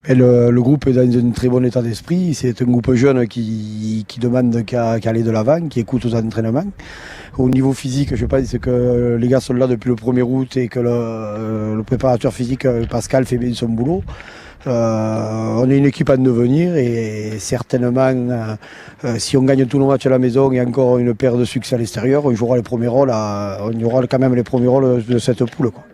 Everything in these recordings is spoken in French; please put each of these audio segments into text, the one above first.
Et le groupe est dans un très bon état d'esprit. C'est un groupe jeune qui demande qu'à aller de l'avant, qui écoute aux entraînements. Au niveau physique, je pense que les gars sont là depuis le 1er août et que le préparateur physique Pascal fait bien son boulot. On est une équipe en devenir et certainement, si on gagne tous nos matchs à la maison et encore une paire de succès à l'extérieur, on jouera les premiers rôles. On y aura quand même les premiers rôles de cette poule, quoi.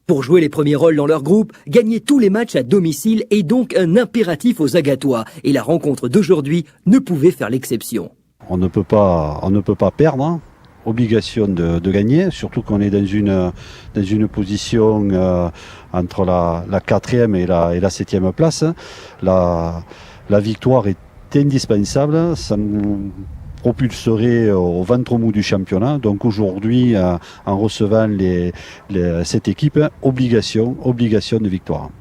Pour jouer les premiers rôles dans leur groupe, gagner tous les matchs à domicile est donc un impératif aux Agatois. Et la rencontre d'aujourd'hui ne pouvait faire l'exception. On ne peut pas perdre, hein. Obligation de gagner, surtout qu'on est dans une position entre la 4e et la 7e place. La victoire est indispensable, ça nous propulserait au ventre mou du championnat. Donc aujourd'hui, en recevant cette équipe, obligation de victoire.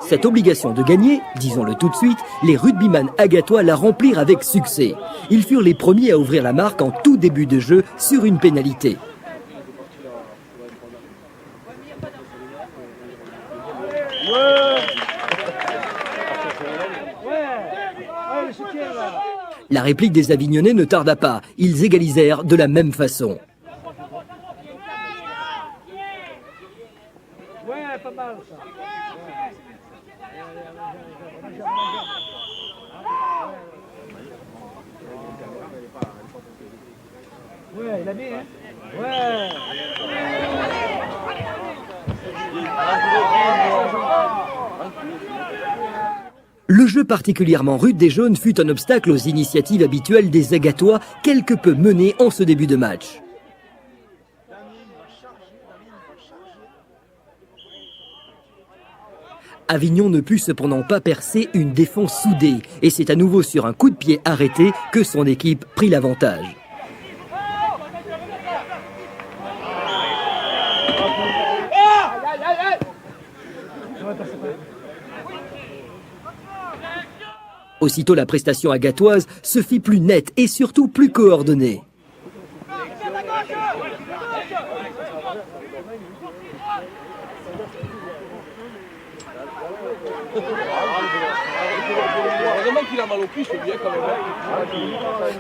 Cette obligation de gagner, disons-le tout de suite, les rugbyman agatois la remplirent avec succès. Ils furent les premiers à ouvrir la marque en tout début de jeu sur une pénalité. La réplique des Avignonnais ne tarda pas. Ils égalisèrent de la même façon. Ouais, il a mis, hein? Ouais. Le jeu particulièrement rude des jaunes fut un obstacle aux initiatives habituelles des Agatois, quelque peu menés en ce début de match. Avignon ne put cependant pas percer une défense soudée, et c'est à nouveau sur un coup de pied arrêté que son équipe prit l'avantage. Aussitôt la prestation agatoise se fit plus nette et surtout plus coordonnée.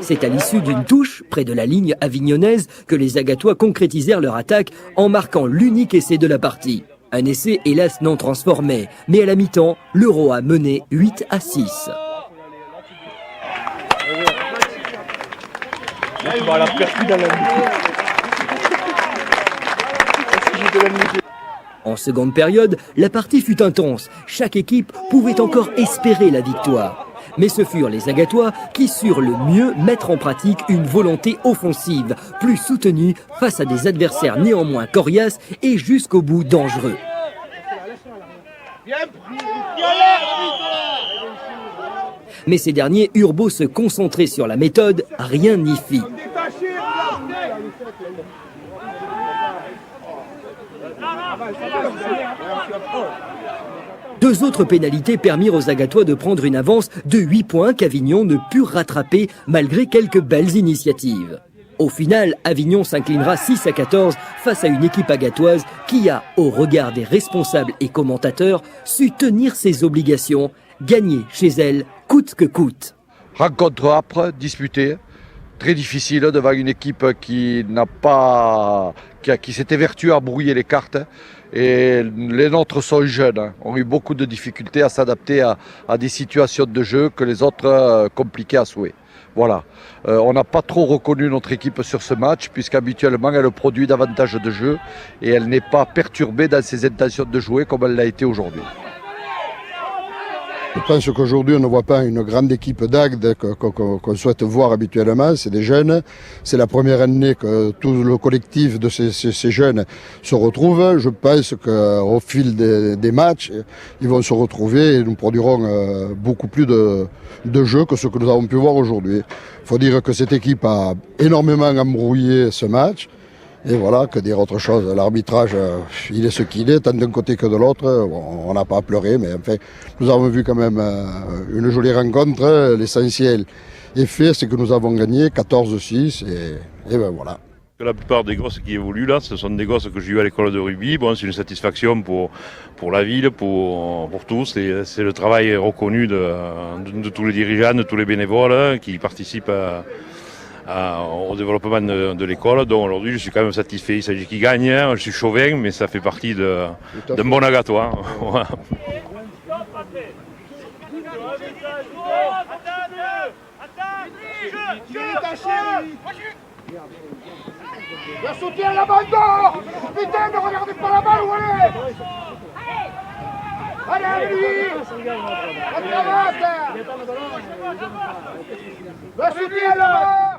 C'est à l'issue d'une touche, près de la ligne avignonnaise, que les Agatois concrétisèrent leur attaque en marquant l'unique essai de la partie. Un essai hélas non transformé, mais à la mi-temps, le Roa menait 8-6. En seconde période, la partie fut intense. Chaque équipe pouvait encore espérer la victoire. Mais ce furent les Agatois qui surent le mieux mettre en pratique une volonté offensive, plus soutenue face à des adversaires néanmoins coriaces et jusqu'au bout dangereux. Mais ces derniers eurent beau se concentrer sur la méthode, rien n'y fit. Deux autres pénalités permirent aux Agatois de prendre une avance de 8 points qu'Avignon ne put rattraper malgré quelques belles initiatives. Au final, Avignon s'inclinera 6-14 face à une équipe agatoise qui a, au regard des responsables et commentateurs, su tenir ses obligations, gagner chez elle coûte que coûte. Rencontre âpre, disputée, très difficile devant une équipe qui s'est évertuée à brouiller les cartes. Et les nôtres sont jeunes, ont eu beaucoup de difficultés à s'adapter à des situations de jeu que les autres compliquaient à souhait. Voilà. On n'a pas trop reconnu notre équipe sur ce match, puisqu'habituellement elle produit davantage de jeux et elle n'est pas perturbée dans ses intentions de jouer comme elle l'a été aujourd'hui. Je pense qu'aujourd'hui, on ne voit pas une grande équipe d'Agde qu'on souhaite voir habituellement. C'est des jeunes. C'est la première année que tout le collectif de ces jeunes se retrouve. Je pense qu'au fil des matchs, ils vont se retrouver et nous produirons beaucoup plus de jeux que ce que nous avons pu voir aujourd'hui. Il faut dire que cette équipe a énormément embrouillé ce match. Et voilà, que dire autre chose. L'arbitrage, il est ce qu'il est, tant d'un côté que de l'autre. On n'a pas à pleurer, mais enfin, nous avons vu quand même une jolie rencontre. L'essentiel est fait, c'est que nous avons gagné 14-6 et ben voilà. La plupart des gosses qui évoluent là, ce sont des gosses que j'ai eu à l'école de rugby. Bon, c'est une satisfaction pour la ville, pour tous. C'est le travail reconnu de tous les dirigeants, de tous les bénévoles qui participent au développement de l'école. Donc aujourd'hui, je suis quand même satisfait. Il s'agit qu'ils gagnent. Je suis chauvin, mais ça fait partie d'un bon agatoire. Il a sauté à l'abandon. Putain, ne regardez pas la balle où elle est. Allez, allez, on avance. Va sauter à l'avant.